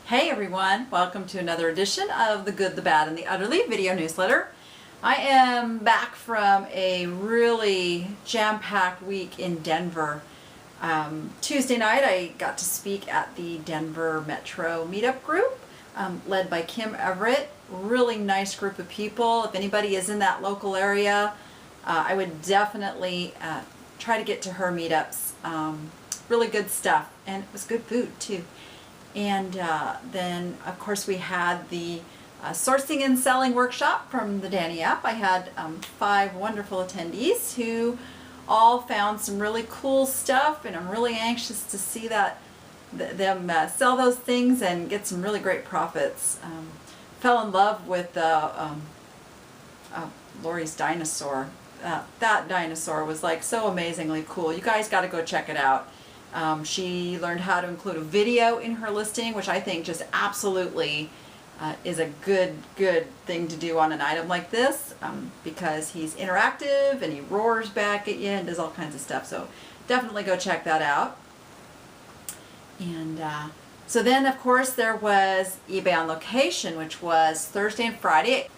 Hey everyone, welcome to another edition of The Good, the Bad, and the Udderly video newsletter. I am back from a really jam-packed week in Denver. Tuesday night I got to speak at the Denver Metro Meetup group led by Kim Everett. Really nice group of people. If anybody is in that local area, I would definitely try to get to her meetups. Really good stuff, and it was good food too. And then, of course, we had the sourcing and selling workshop from the Danny app. I had 5 wonderful attendees who all found some really cool stuff, and I'm really anxious to see them sell those things and get some really great profits. Fell in love with Lori's dinosaur. That dinosaur was like so amazingly cool. You guys got to go check it out. She learned how to include a video in her listing, which I think just absolutely is a good thing to do on an item like this, because he's interactive and he roars back at you and does all kinds of stuff. So definitely go check that out. And so then, of course, there was eBay on Location, which was Thursday and Friday.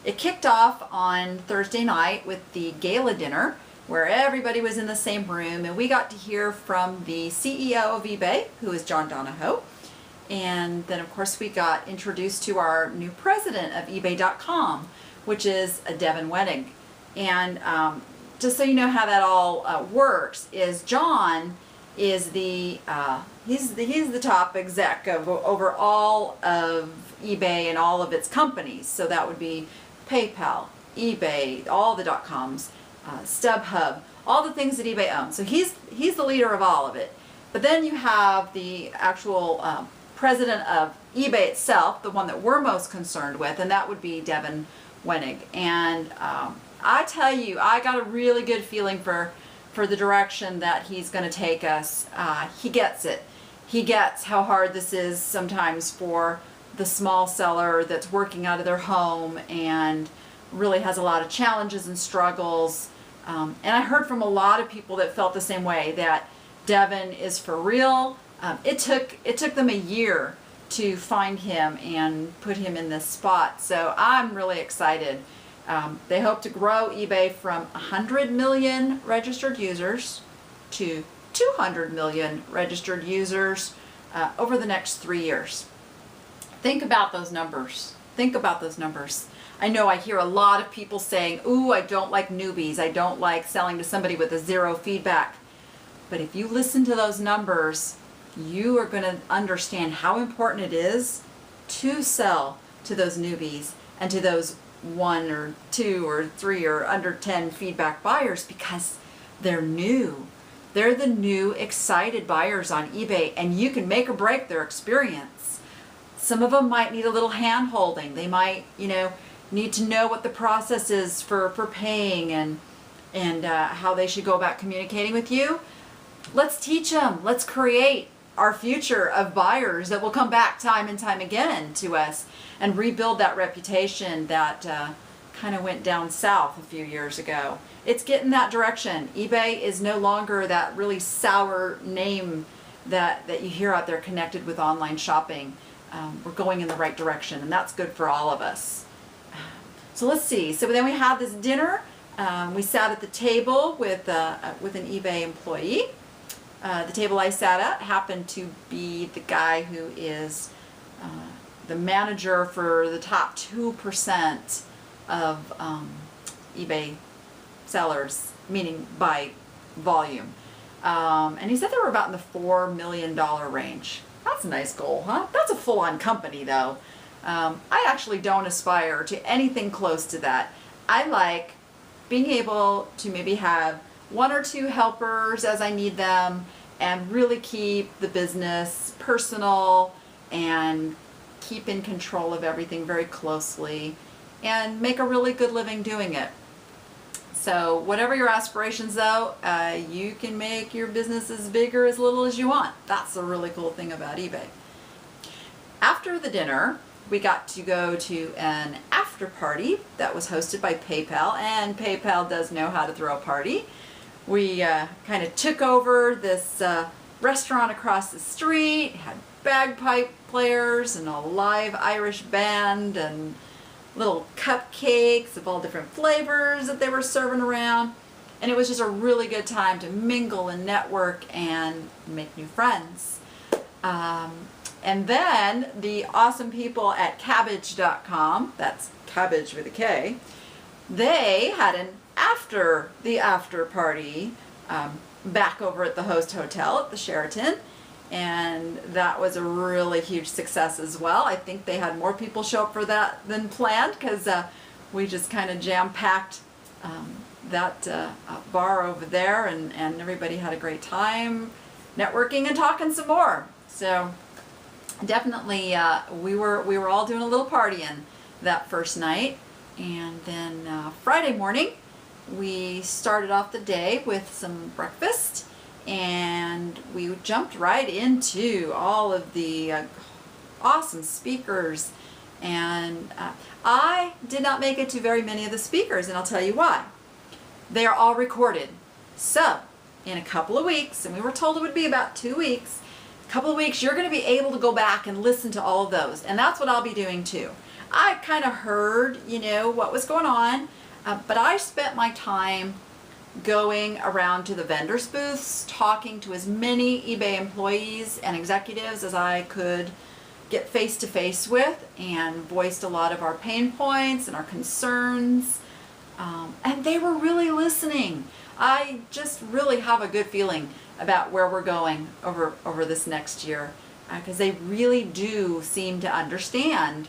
It kicked off on Thursday night with the gala dinner, where everybody was in the same room, and we got to hear from the CEO of eBay, who is John Donahoe. And then, of course, we got introduced to our new president of eBay.com, which is Devin Wenig. And just so you know how that all works, is John is the he's the top exec over all of eBay and all of its companies. So that would be PayPal, eBay, all the .coms. StubHub, all the things that eBay owns. So he's the leader of all of it. But then you have the actual president of eBay itself, the one that we're most concerned with, and that would be Devin Wenig. And I tell you, I got a really good feeling for the direction that he's going to take us. He gets it. He gets how hard this is sometimes for the small seller that's working out of their home and really has a lot of challenges and struggles. And I heard from a lot of people that felt the same way, that Devin is for real. It took them a year to find him and put him in this spot. So I'm really excited. They hope to grow eBay from 100 million registered users to 200 million registered users over the next 3 years. Think about those numbers. Think about those numbers. I know I hear a lot of people saying, ooh, I don't like newbies. I don't like selling to somebody with a 0 feedback. But if you listen to those numbers, you are going to understand how important it is to sell to those newbies and to those 1 or 2 or 3 or under 10 feedback buyers, because they're new. They're the new excited buyers on eBay, and you can make or break their experience. Some of them might need a little hand holding. They might, need to know what the process is for paying and how they should go about communicating with you. Let's teach them. Let's create our future of buyers that will come back time and time again to us and rebuild that reputation that kind of went down south a few years ago. It's getting that direction. eBay is no longer that really sour name that you hear out there connected with online shopping. We're going in the right direction, and that's good for all of us. So let's see. So then we had this dinner. We sat at the table with an eBay employee. The table I sat at happened to be the guy who is the manager for the top 2% of eBay sellers, meaning by volume. And he said they were about in the $4 million range. That's a nice goal, huh? That's a full-on company, though. I actually don't aspire to anything close to that. I like being able to maybe have 1 or 2 helpers as I need them, and really keep the business personal and keep in control of everything very closely and make a really good living doing it. So whatever your aspirations, though, you can make your business as big or as little as you want. That's the really cool thing about eBay. After the dinner, we got to go to an after party that was hosted by PayPal, and PayPal does know how to throw a party. We kind of took over this restaurant across the street, had bagpipe players and a live Irish band and little cupcakes of all different flavors that they were serving around. And it was just a really good time to mingle and network and make new friends. And then the awesome people at Kabbage.com, that's cabbage with a K, they had an after party back over at the host hotel at the Sheraton. And that was a really huge success as well. I think they had more people show up for that than planned, because we just kind of jam-packed that bar over there, and everybody had a great time networking and talking some more. So definitely we were all doing a little partying that first night. And then Friday morning we started off the day with some breakfast, and we jumped right into all of the awesome speakers. And I did not make it to very many of the speakers, and I'll tell you why. They are all recorded. So in a couple of weeks, and we were told it would be about 2 weeks, a couple of weeks, you're going to be able to go back and listen to all of those. And that's what I'll be doing too. I kind of heard, what was going on, but I spent my time going around to the vendors booths, talking to as many eBay employees and executives as I could get face to face with, and voiced a lot of our pain points and our concerns. And they were really listening. I just really have a good feeling about where we're going over this next year, because they really do seem to understand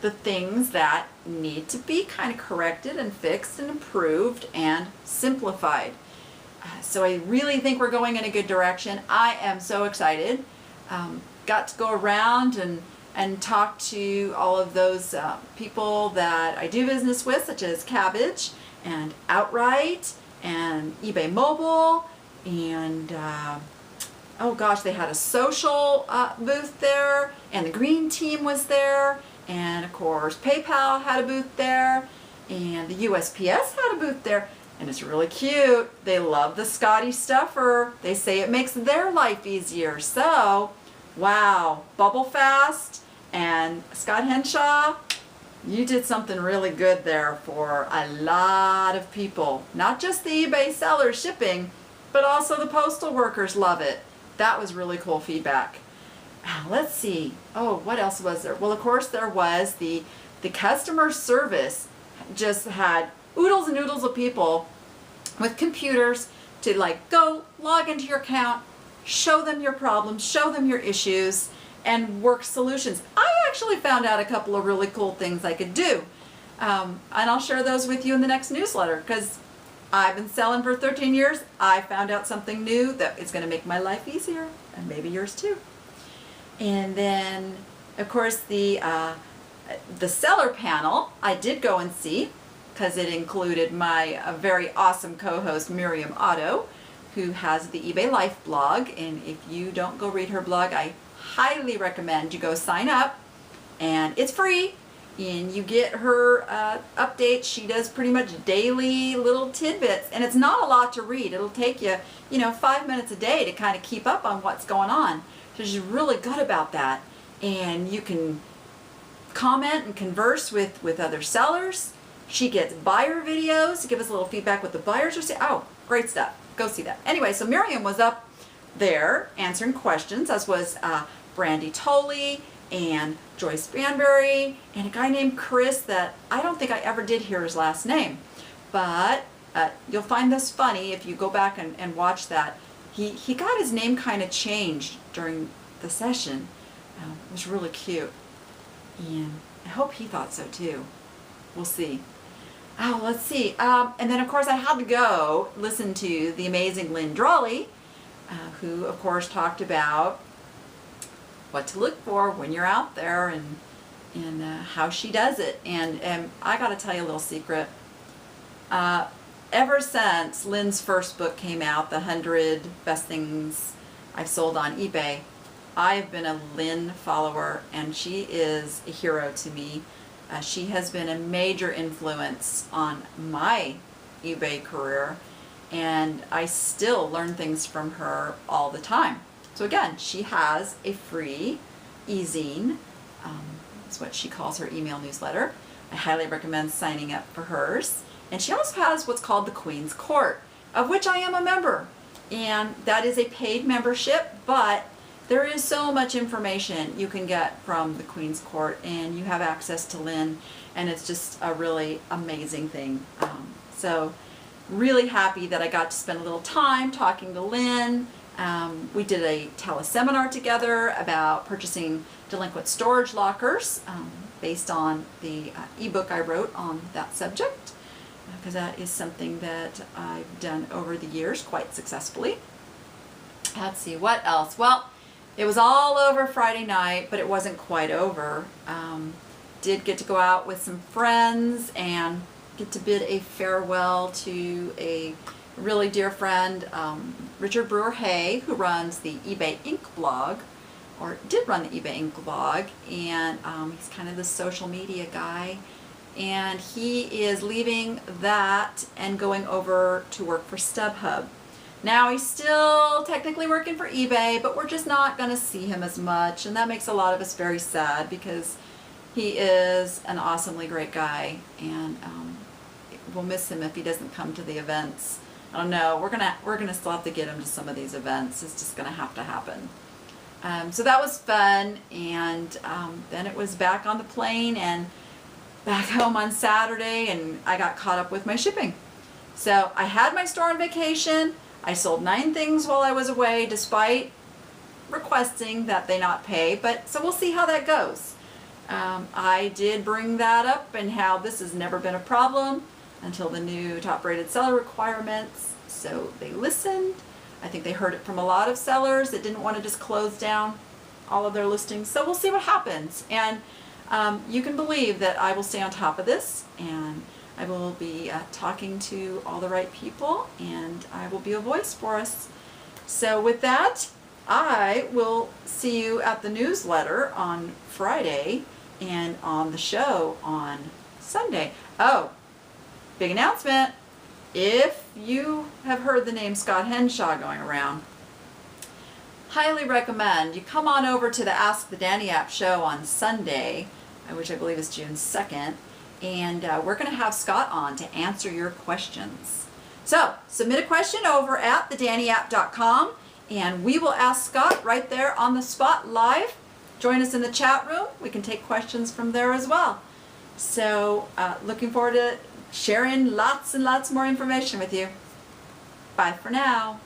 the things that need to be kind of corrected and fixed and improved and simplified. So I really think we're going in a good direction. I am so excited. Got to go around and talk to all of those people that I do business with, such as Kabbage and Outright and eBay Mobile, and oh gosh, they had a social booth there, and the green team was there, and of course PayPal had a booth there, and the USPS had a booth there. And it's really cute. They love the Scotty stuffer. They say it makes their life easier. So, wow, Bubble Fast and Scott Henshaw, you did something really good there for a lot of people. Not just the eBay sellers shipping, but also the postal workers love it. That was really cool feedback. Let's see. Oh, what else was there? Well, of course, there was the customer service. Just had oodles and oodles of people with computers to go log into your account, show them your problems, show them your issues, and work solutions. I actually found out a couple of really cool things I could do. And I'll share those with you in the next newsletter, because I've been selling for 13 years. I found out something new that is going to make my life easier, and maybe yours too. And then, of course, the seller panel I did go and see, because it included my very awesome co-host Miriam Otto, who has the eBay Life blog. And if you don't go read her blog, I highly recommend you go sign up, and it's free, and you get her updates. She does pretty much daily little tidbits, and it's not a lot to read. It'll take you 5 minutes a day to kind of keep up on what's going on. So she's really good about that, and you can comment and converse with other sellers. She gets buyer videos to give us a little feedback what the buyers are saying. Oh, great stuff. Go see that. Anyway, so Miriam was up there answering questions, as was Brandy Tolley and Joyce Banbury and a guy named Chris that I don't think I ever did hear his last name. But you'll find this funny if you go back and watch that. He got his name kind of changed during the session. It was really cute. And I hope he thought so too. We'll see. Oh, let's see. And then, of course, I had to go listen to the amazing Lynn Drawley, who, of course, talked about what to look for when you're out there, and how she does it. And I got to tell you a little secret. Ever since Lynn's first book came out, The 100 Best Things I've Sold on eBay, I've been a Lynn follower, and she is a hero to me. She has been a major influence on my eBay career, and I still learn things from her all the time. So again, she has a free e-zine. That's what she calls her email newsletter. I highly recommend signing up for hers. And she also has what's called the Queen's Court, of which I am a member. And that is a paid membership, but there is so much information you can get from the Queen's Court, and you have access to Lynn, and it's just a really amazing thing. So really happy that I got to spend a little time talking to Lynn. We did a teleseminar together about purchasing delinquent storage lockers based on the ebook I wrote on that subject, because that is something that I've done over the years quite successfully. Let's see, what else? Well, it was all over Friday night, but it wasn't quite over. Did get to go out with some friends and get to bid a farewell to a really dear friend, Richard Brewer Hay, who runs the eBay Inc. blog, or did run the eBay Inc. blog, and he's kind of the social media guy. And he is leaving that and going over to work for StubHub. Now he's still technically working for eBay, but we're just not going to see him as much, and that makes a lot of us very sad because he is an awesomely great guy, and we'll miss him if he doesn't come to the events. I don't know. We're gonna still have to get him to some of these events. It's just gonna have to happen. So that was fun, and then it was back on the plane and back home on Saturday, and I got caught up with my shipping. So I had my store on vacation. I sold 9 things while I was away, despite requesting that they not pay. But so we'll see how that goes. I did bring that up and how this has never been a problem until the new top-rated seller requirements. So they listened. I think they heard it from a lot of sellers that didn't want to just close down all of their listings. So we'll see what happens. And you can believe that I will stay on top of this, and I will be talking to all the right people, and I will be a voice for us. So with that, I will see you at the newsletter on Friday and on the show on Sunday. Oh, big announcement. If you have heard the name Scott Henshaw going around, highly recommend you come on over to the Ask the Danny App show on Sunday, which I believe is June 2nd, and we're going to have Scott on to answer your questions. So submit a question over at thedannyapp.com, and we will ask Scott right there on the spot live. Join us in the chat room. We can take questions from there as well. So looking forward to sharing lots and lots more information with you. Bye for now.